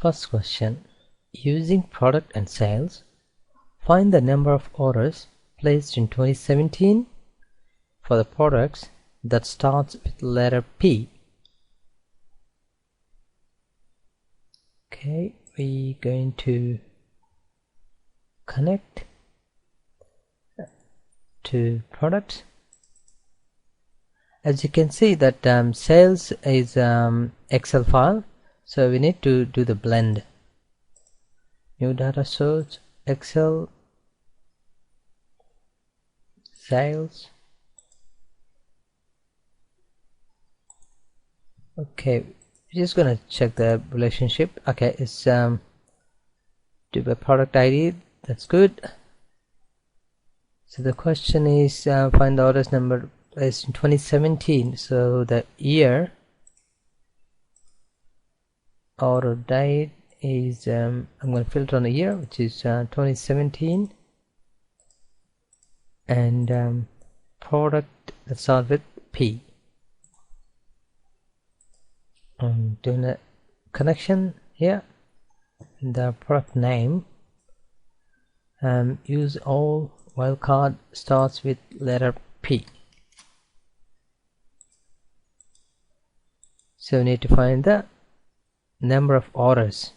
First question. Using product and sales, find the number of orders placed in 2017 for the products that starts with letter P. Okay, we're going to connect to products. As you can see that sales is Excel file, so we need to do the blend. New data source, Excel, sales. Okay, we're just gonna check the relationship. Okay, it's do by product ID. That's good. So the question is find the orders number placed in 2017. So the year order date is I'm going to filter on a year, which is 2017, and product that starts with P. I'm doing a connection here. The product name, use all wildcard starts with letter P. So we need to find the number of orders.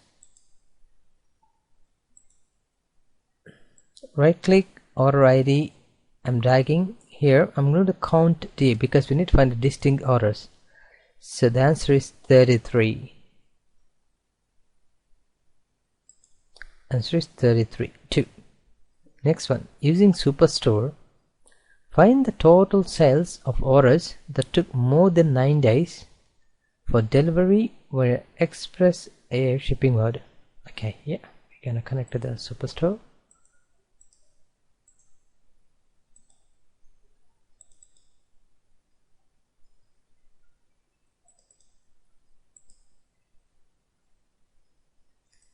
Right click, order ID. I'm dragging here. I'm going to count D because we need to find the distinct orders. So the answer is 33. Answer is 33. 2. Next one. Using Superstore, find the total sales of orders that took more than 9 days for delivery via Express Air shipping mode. Okay, yeah, we're gonna connect to the Superstore.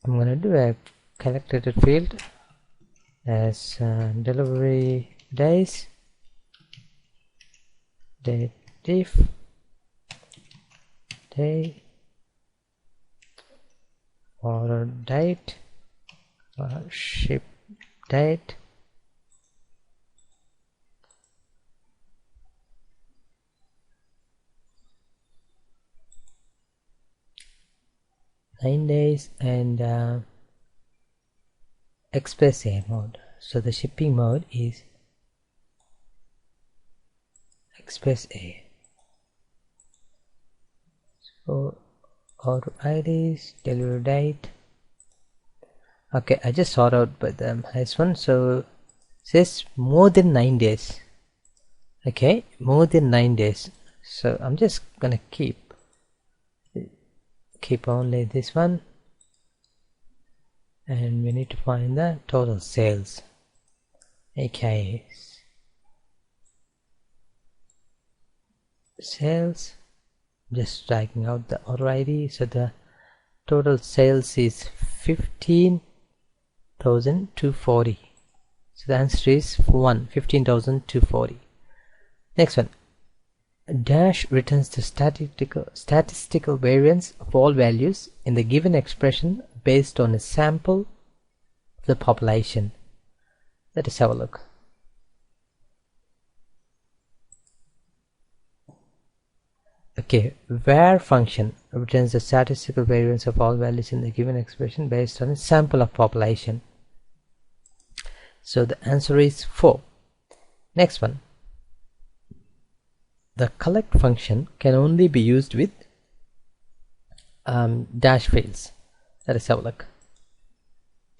I'm gonna do a calculated field as delivery days, date diff, day, order date, ship date, nine days, and Express Air mode. So the shipping mode is Express Air. So order IDs, delivery date. Okay, I just sort out by the highest one. So it says more than 9 days. Okay, more than 9 days. So I'm just gonna keep only this one, and we need to find the total sales, aka sales. Just dragging out the order ID. So the total sales is 15,240. So the answer is 15,240. Next one. Dash returns the statistical variance of all values in the given expression based on a sample of the population. Let us have a look. Okay, var function returns the statistical variance of all values in the given expression based on a sample of population. So the answer is 4. Next one. The collect function can only be used with dash fields. Let us have a look.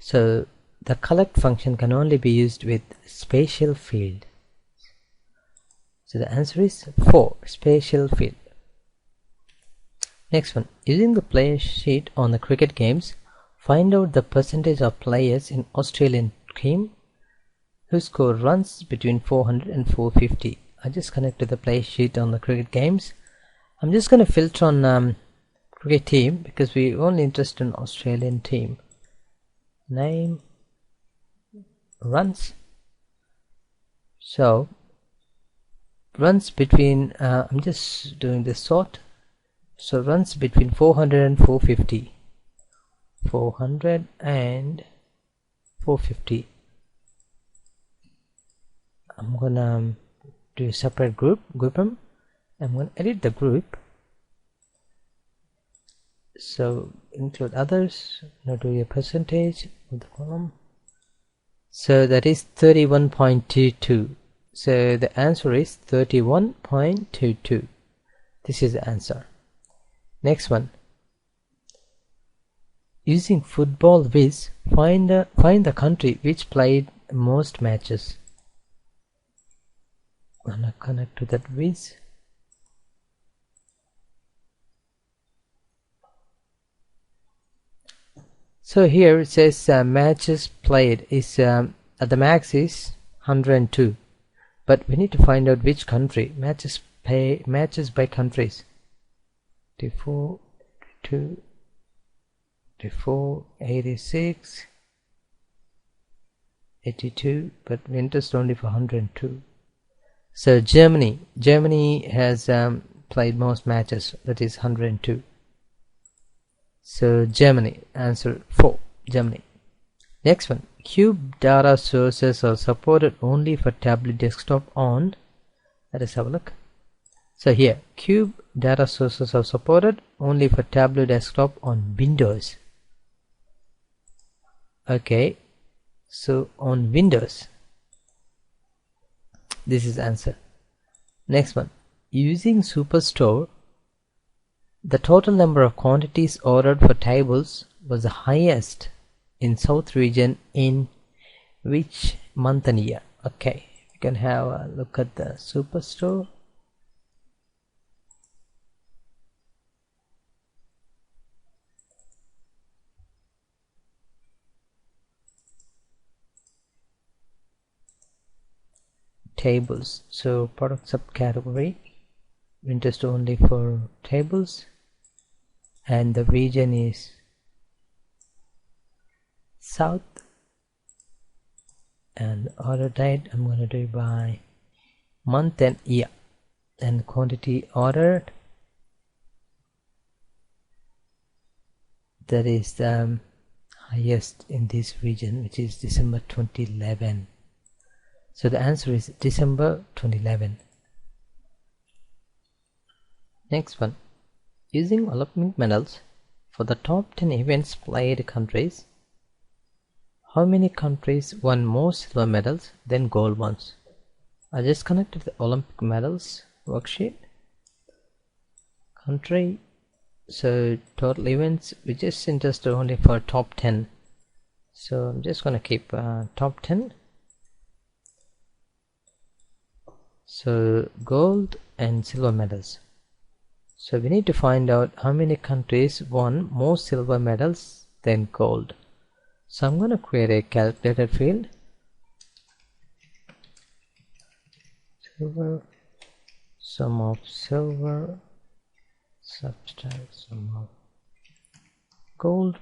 So the collect function can only be used with spatial field. So the answer is 4, spatial field. Next one. Using the player sheet on the cricket games, find out the percentage of players in Australian team who score runs between 400 and 450. I just connected the play sheet on the cricket games. I'm just going to filter on cricket team because we're only interested in Australian team. Name, runs. So runs between I'm just doing this sort. So runs between 400 and 450. 400 and 450. I'm gonna do a separate group them. I'm gonna edit the group, so include others. Now do a percentage of the column, so that is 31.22. so the answer is 31.22. this is the answer. Next one, using football viz, find the country which played most matches. I'm gonna connect to that viz. So here it says matches played is at the max is 102, but we need to find out which country. Matches by countries. 84, 82, 84, 86, 82, but we're interested only for 102. So Germany has played most matches, that is 102. So Germany, answer 4, Germany. Next one, Cube data sources are supported only for Tableau desktop on. Let us have a look. So here, Cube data sources are supported only for Tableau desktop on Windows. Okay, so on Windows, this is answer. Next one, using Superstore, the total number of quantities ordered for tables was the highest in South region in which month and year? Okay, we can have a look at the Superstore. Tables, so product subcategory, interest only for tables, and the region is South, and order date I'm going to do by month and year, and quantity ordered, that is the highest in this region, which is December 2011. So the answer is December 2011. Next one, using Olympic medals for the top 10 events played countries, how many countries won more silver medals than gold ones? I just connected the Olympic medals worksheet. Country, so total events, we just interested only for top 10. So I'm just going to keep top 10. So gold and silver medals. So we need to find out how many countries won more silver medals than gold. So I'm going to create a calculated field. Silver, sum of silver, subtract sum of gold.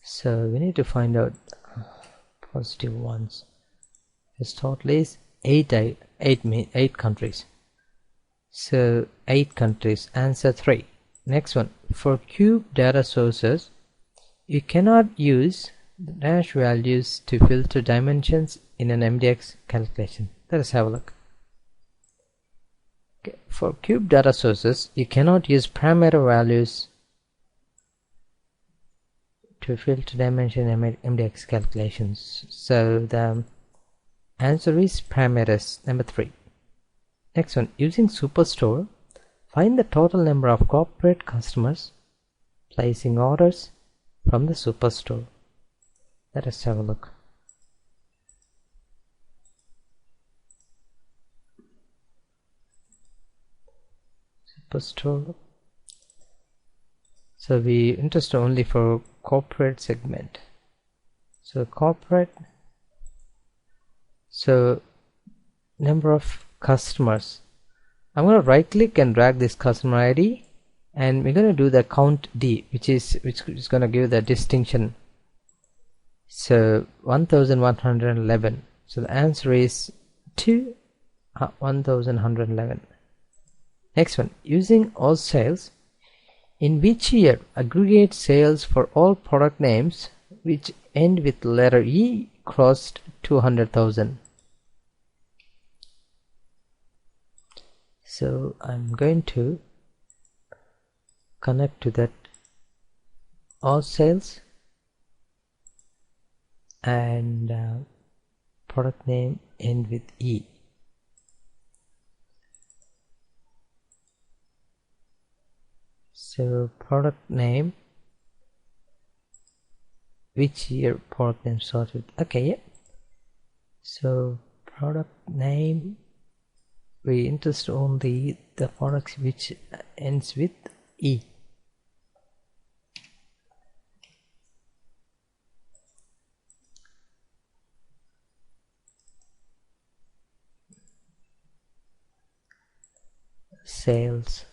So we need to find out positive ones. His total is 8 countries. So 8 countries, answer 3. Next one, for cube data sources, you cannot use the dash values to filter dimensions in an MDX calculation. Let us have a look. Okay. For cube data sources, you cannot use parameter values to filter dimension in MDX calculations. So the answer is parameters, number 3. Next one, using Superstore, find the total number of corporate customers placing orders from the Superstore. Let us have a look. Superstore. So we interest only for corporate segment. So corporate. So number of customers. I'm going to right click and drag this customer ID, and we're going to do the count D, which is going to give the distinction. So So 1111. So the answer is 2, 1111. Next one, using all sales, in which year aggregate sales for all product names which end with letter E crossed 200,000? So I'm going to connect to that all sales and product name end with E. So product name, which year product name started? Okay, yeah. So product name, we interest only the products which ends with E. Sales.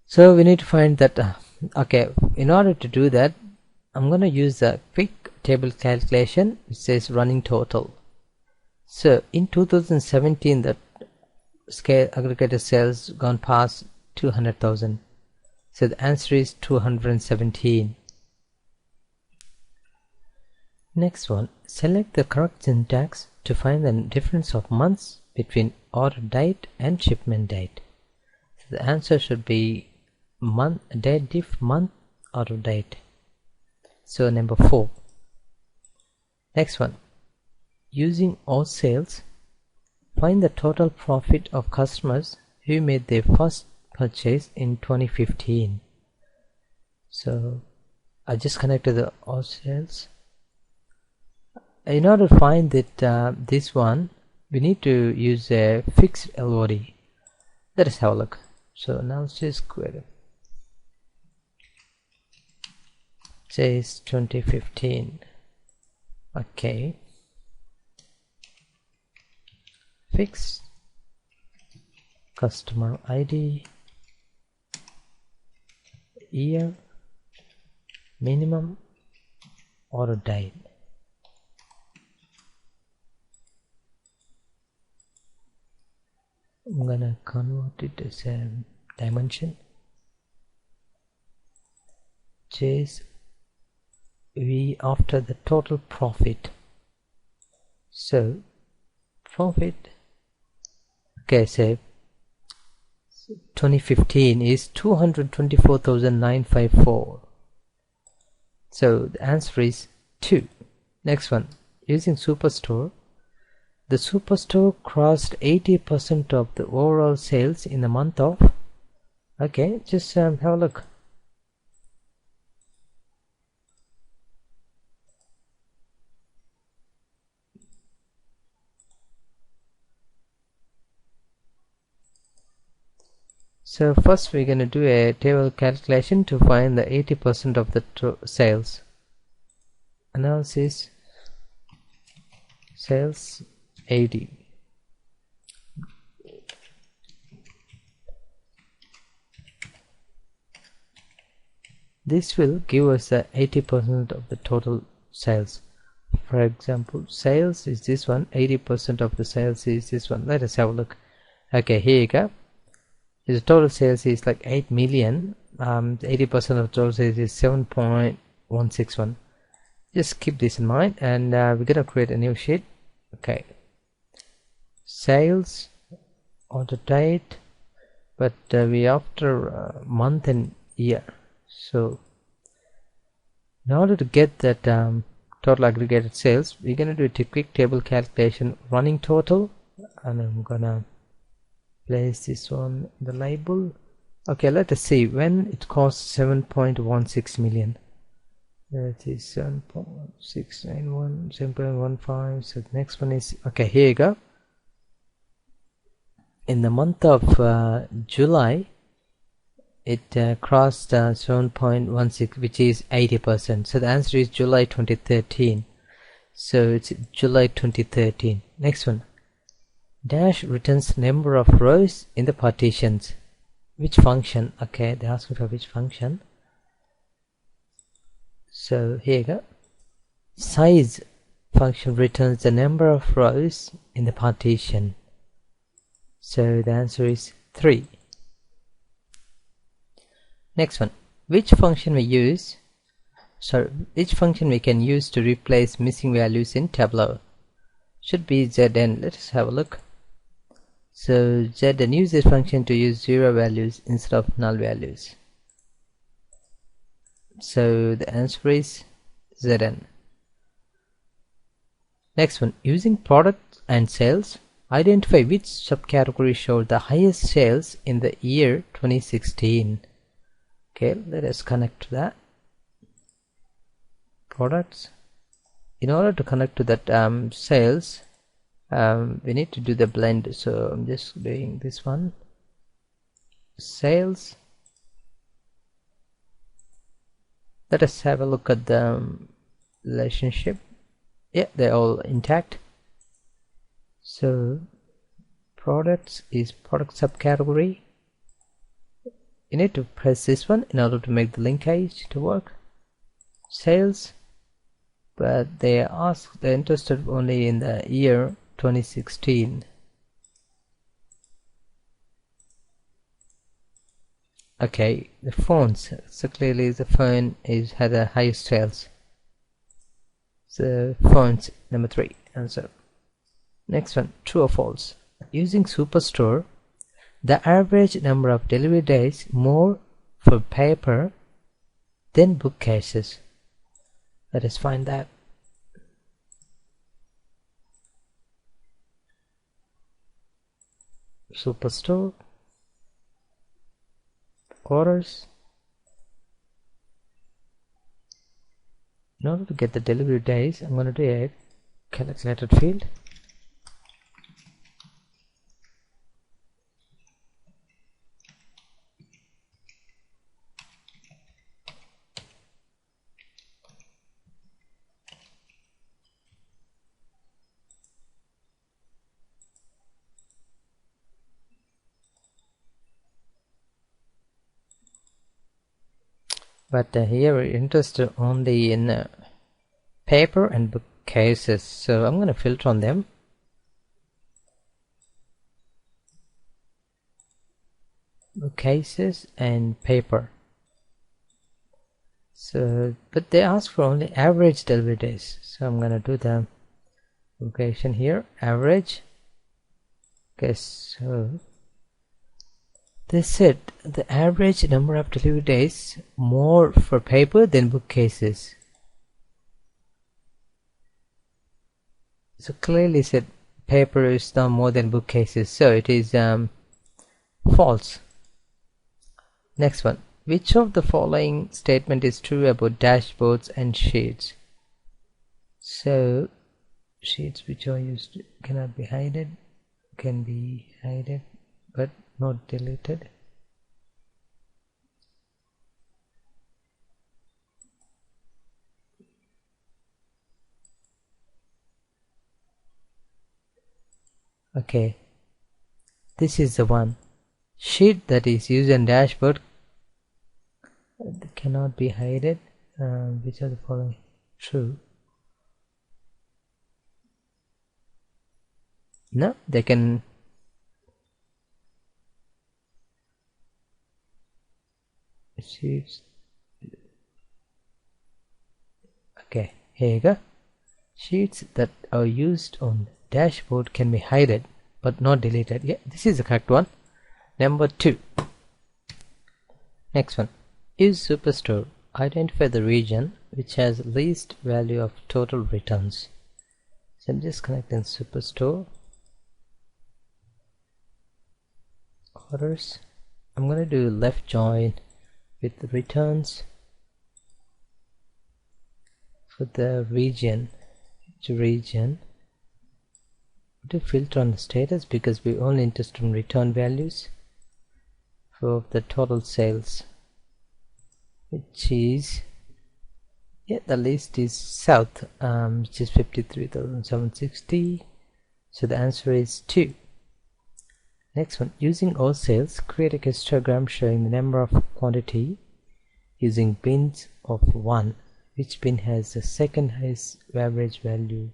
So we need to find that. Okay, in order to do that, I'm going to use a quick table calculation which says running total. So in 2017, the scale aggregated sales gone past 200,000. So the answer is 217. Next one, select the correct syntax to find the difference of months between order date and shipment date. So the answer should be month, date diff, month, order date. So number 4. Next one, using all sales, find the total profit of customers who made their first purchase in 2015. So I just connected the all sales. In order to find that this one, we need to use a fixed LOD. Let us have a look. So analysis query says 2015. Okay, fixed customer ID, year, minimum, order date. I'm gonna convert it as a dimension. Chase V after the total profit. So profit, okay, say 2015 is 224,954. So the answer is 2. Next one, using Superstore, the Superstore crossed 80% of the overall sales in the month of. Okay, just have a look. So first we're going to do a table calculation to find the 80% of the sales. Analysis, sales 80. This will give us the 80% of the total sales. For example, sales is this one, 80% of the sales is this one. Let us have a look. Okay, here you go. The total sales is like 8 million. 80% of total sales is 7.161. Just keep this in mind, and we're gonna create a new sheet. Okay, sales, order date, but we after month and year. So in order to get that total aggregated sales, we're gonna do a quick table calculation, running total, and I'm gonna place this one in the label. Okay, let us see when it costs 7.16 million. That is 7.691, 7.15. So the next one is, okay, here you go. In the month of July, it crossed 7.16, which is 80%. So the answer is July 2013. So it's July 2013. Next one, dash returns number of rows in the partitions. Which function? Okay, they ask me for which function. So here you go. Size function returns the number of rows in the partition. So the answer is 3. Next one, which function we can use to replace missing values in Tableau? Should be Zn. Let us have a look. So Zn use this function to use 0 values instead of null values. So the answer is Zn. Next one, using product and sales, identify which subcategory showed the highest sales in the year 2016. Okay, let us connect to that. Products. In order to connect to that sales, we need to do the blend. So I'm just doing this one. Sales. Let us have a look at the relationship. Yeah, they're all intact. So products is product subcategory. You need to press this one in order to make the linkage to work. Sales, but they're interested only in the year 2016. Okay, the phones. So clearly the phone had the highest sales. So phones, number 3 answer. Next one, true or false. Using Superstore, the average number of delivery days more for paper than bookcases. Let us find that. Superstore, orders. In order to get the delivery days, I'm going to do a calculated field. But here we're interested only in paper and bookcases, so I'm going to filter on them. Bookcases and paper. So, but they ask for only average delivery days, so I'm going to do the location here, average. Okay, so they said the average number of delivery days more for paper than bookcases. So clearly said paper is now more than bookcases, so it is false. Next one, which of the following statement is true about dashboards and sheets? So sheets which are used cannot be hidden, can be hidden but not deleted. Okay, this is the one. Sheet that is used in dashboard cannot be hidden. Which are the following true? No, they can. Sheets. Okay, here you go. Sheets that are used on dashboard can be hidden but not deleted. Yeah, this is the correct one. Number 2. Next one, use Superstore. Identify the region which has least value of total returns. So I'm just connecting Superstore. Orders. I'm going to do left join with the returns for the region. To filter on the status because we're only interested in return values for the total sales, which is, yeah, the list is south, which is 53,760. So the answer is 2. Next one, using all sales, create a histogram showing the number of quantity using bins of 1. which bin has the second highest average value,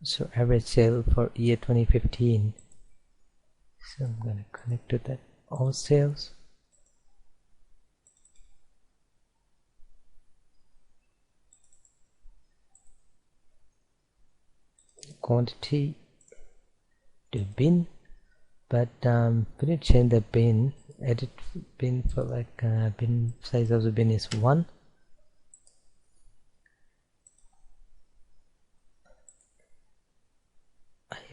so average sale for year 2015. So I'm going to connect to that. All sales, quantity to bin, but we need to change the bin, edit bin for like bin size of the bin is 1.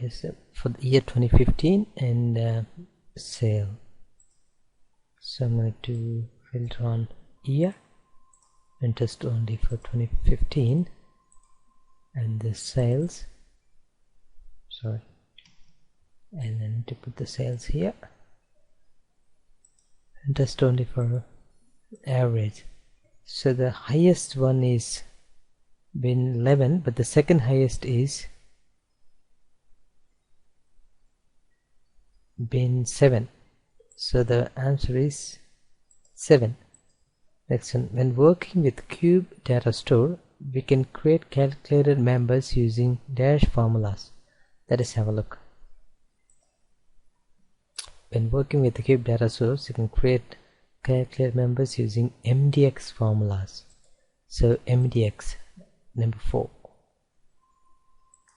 Yes, for the year 2015 and sale. So I'm going to do filter on year and test only for 2015, and the sales, sorry, and then to put the sales here and test only for average. So the highest one is bin 11, but the second highest is bin 7. So the answer is 7. Next one, when working with Cube Data Store, we can create calculated members using dash formulas. Let us have a look. When working with the Cube Data Source, you can create calculated members using MDX formulas. So MDX, number 4.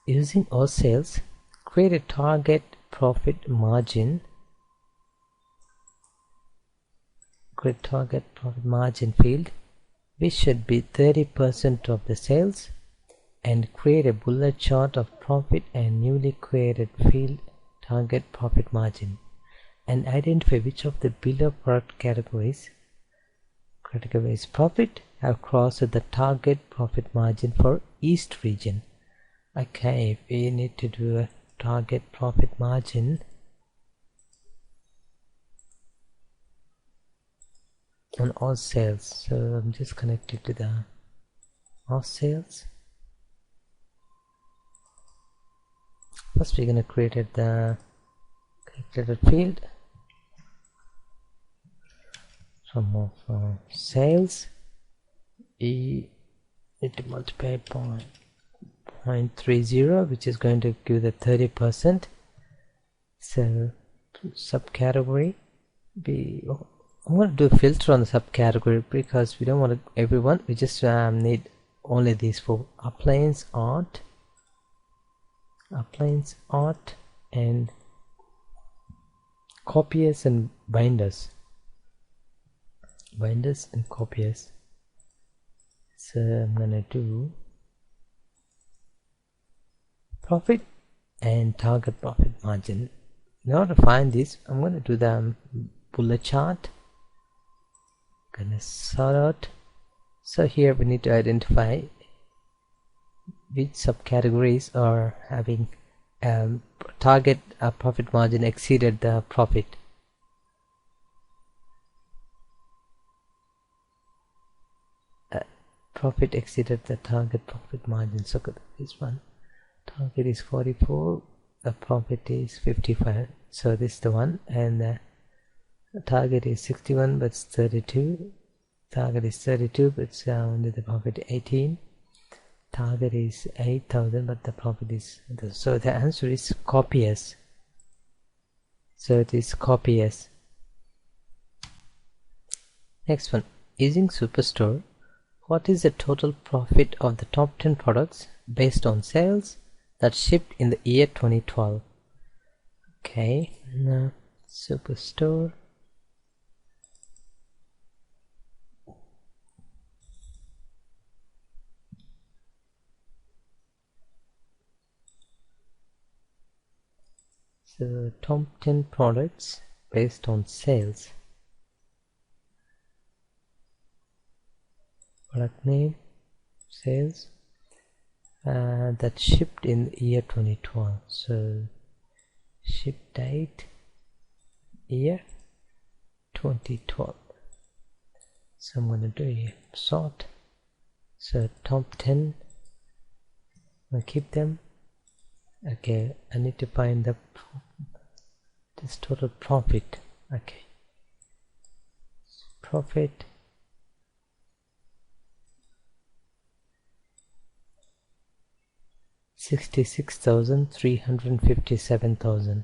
Using all sales, create a target profit margin. Create target profit margin field, which should be 30% of the sales, and create a bullet chart of profit and newly created field target profit margin, and identify which of the below product categories profit have crossed the target profit margin for East region. Okay, we need to do a target profit margin on all sales. So I'm just connected to the all sales. First we're going to create the calculated field sum of sales. We need to multiply by 0.30, which is going to give the 30%. So subcategory, I'm going to do a filter on the subcategory because we don't want everyone. We just need only these 4: appliance, art, and copiers and binders. Binders and copiers. So I'm going to do profit and target profit margin. In order to find this, I'm going to do the bullet chart. Gonna sort out. So here we need to identify which subcategories are having target profit margin exceeded the profit. Profit exceeded the target profit margin. So this one, target is 44, the profit is 55. So this is the one, and the target is 61 but it's 32. Target is 32 but it's only the profit 18. Target is 8,000 but the profit is, so the answer is copiers. So it is copiers. Next one, using Superstore, what is the total profit of the top 10 products based on sales that shipped in the year 2012? Okay, now Superstore. So top 10 products based on sales. Product name, sales, that shipped in the year 2012. So ship date, year 2012. So I'm going to do a sort. So top 10, I'll keep them. Okay, I need to find this total profit. Okay, profit 66,357,000.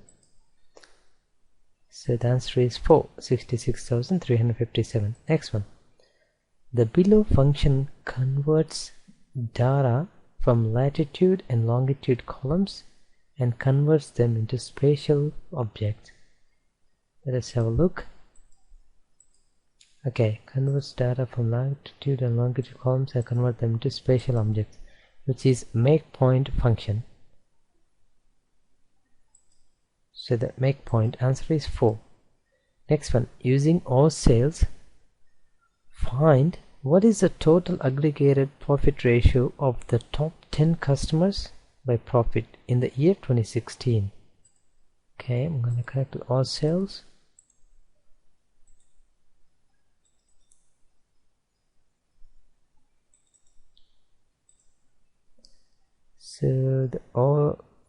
So the answer is 4, 66,357. Next one. The below function converts data from latitude and longitude columns and converts them into spatial objects. Let us have a look. Okay, converts data from latitude and longitude columns and convert them into spatial objects, which is make point function. So the make point answer is 4. Next one, using all sales, find what is the total aggregated profit ratio of the top 10 customers by profit in the year 2016. Okay, I'm going to connect with all sales. So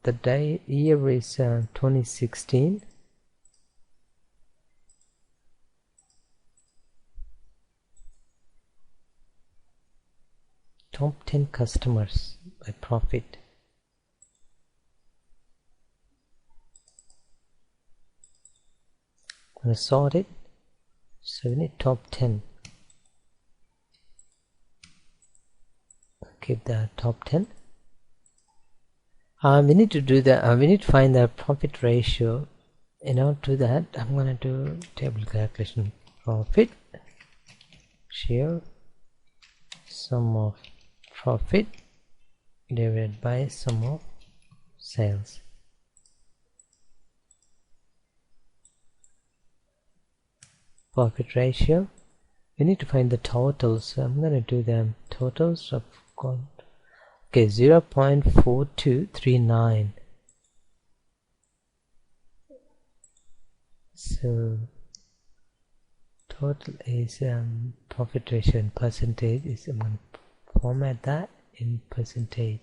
the year is 2016. Top 10 customers by profit. I'm going to sort it. So we need top 10. Keep the top 10. We need to do that. We need to find the profit ratio. In order to do that, I'm going to do table calculation. Profit share sum of profit divided by sum of sales. Profit ratio. We need to find the totals. So I'm going to do the totals of okay, 0.4239. So total is profit ratio in percentage is, I'm going to format that in percentage.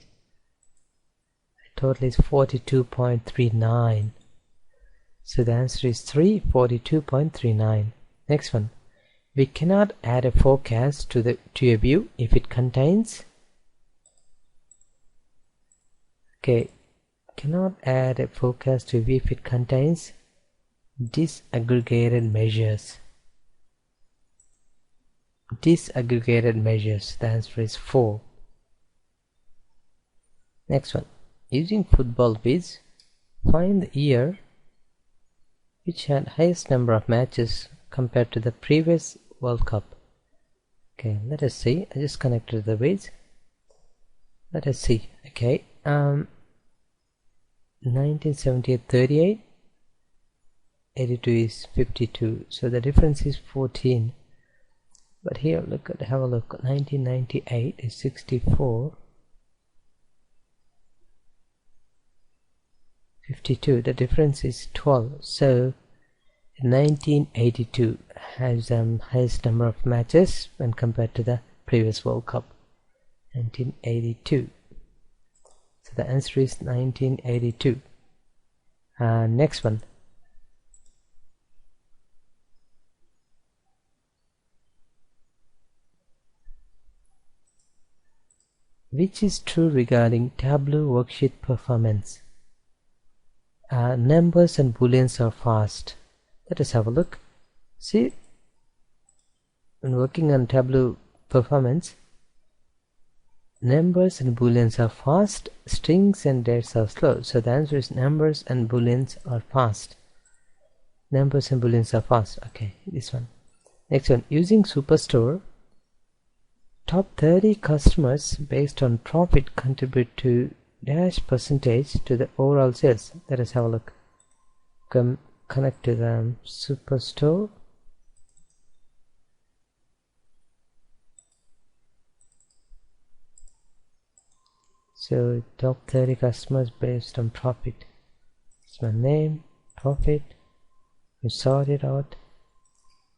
Total is 42.39. So the answer is 3, 42.39. Next one. We cannot add a forecast to a view if it contains. Okay, cannot add a forecast to a view if it contains disaggregated measures. Disaggregated measures. The answer is 4. Next one. Using football viz, find the year which had highest number of matches compared to the previous World Cup. Okay, let us see. I just connected the viz. Let us see. Okay, 1978 38, 82 is 52, so the difference is 14. But here, have a look. 1998 is 64, 52. The difference is 12. So 1982 has highest number of matches when compared to the previous World Cup. 1982. So the answer is 1982. Next one. Which is true regarding Tableau worksheet performance? Numbers and booleans are fast. Let us have a look. See, when working on Tableau performance, numbers and booleans are fast, strings and dates are slow. So the answer is numbers and booleans are fast. Numbers and booleans are fast. Okay, this one. Next one. Using Superstore, top 30 customers based on profit contribute to dash percentage to the overall sales. Let us have a look. Connect to the Superstore. So top 30 customers based on profit. It's my name, profit. We sort it out.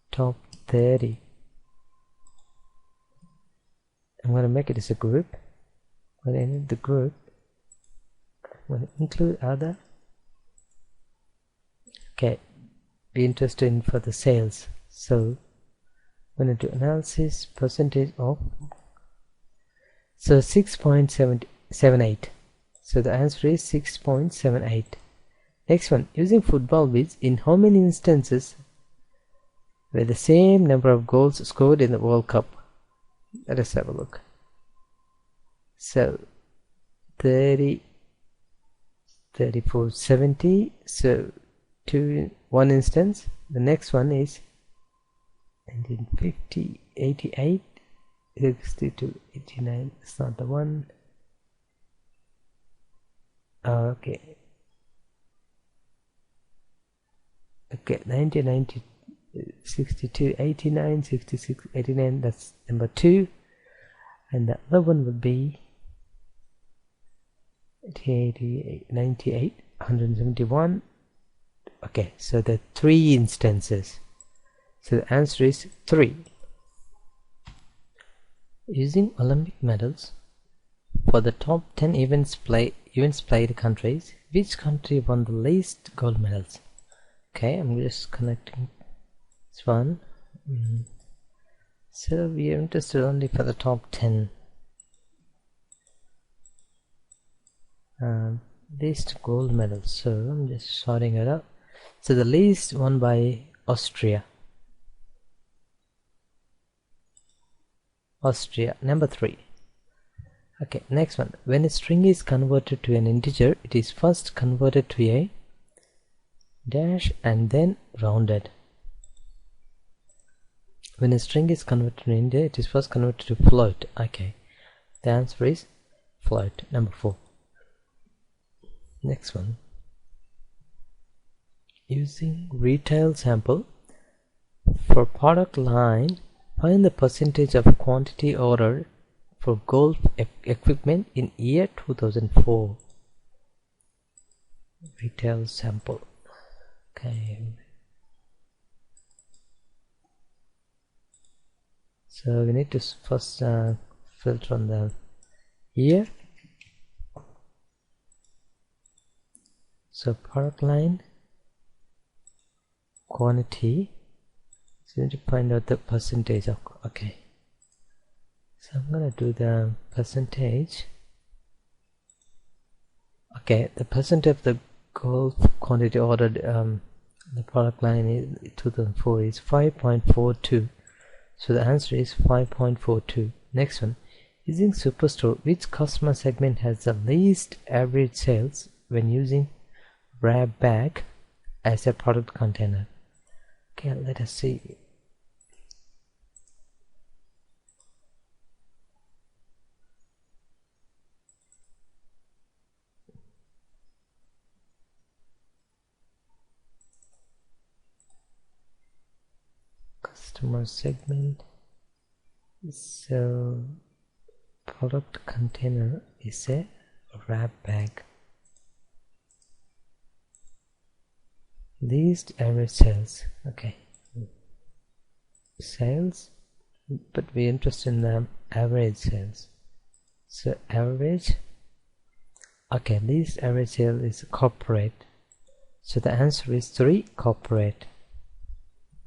Top 30. I'm going to make it as a group. When I need the group, I'm going to include other. Okay, be interested in for the sales. So I'm going to do analysis percentage of. So 6.78. So the answer is 6.78. Next one, using football bits, in how many instances were the same number of goals scored in the World Cup? Let us have a look. So 30, 34, 70. So one instance. The next one is 1950, 88, 62, 89. It's not the one. Okay. 1990, 62, 89, 66, 89. That's number 2. And the other one would be 88, 98, 171. Okay, so the 3 instances. So the answer is 3. Using Olympic medals for the top 10 events played countries, which country won the least gold medals? Okay, I'm just connecting this one. So we are interested only for the top 10 least gold medals. So I'm just sorting it out. So the least won by Austria. Number 3. Okay, next one. When a string is converted to an integer, it is first converted to a dash and then rounded. When a string is converted to an integer, it is first converted to float. Okay, the answer is float. Number 4. Next one. Using retail sample for product line, find the percentage of quantity ordered for golf equipment in year 2004. Retail sample. Okay. So we need to first filter on the year. So product line, quantity. So we need to find out the percentage of. Okay. So I'm gonna do the percentage. Okay, the percentage of the golf quantity ordered the product line is 2004 is 5.42. So the answer is 5.42. Next one. Using Superstore, which customer segment has the least average sales when using wrap bag as a product container? Okay, let us see. Customer segment. So product container is a wrap bag. Least average sales. Okay, sales, but we're interested in the average sales. So average. Okay, least average sale is corporate. So the answer is 3, corporate.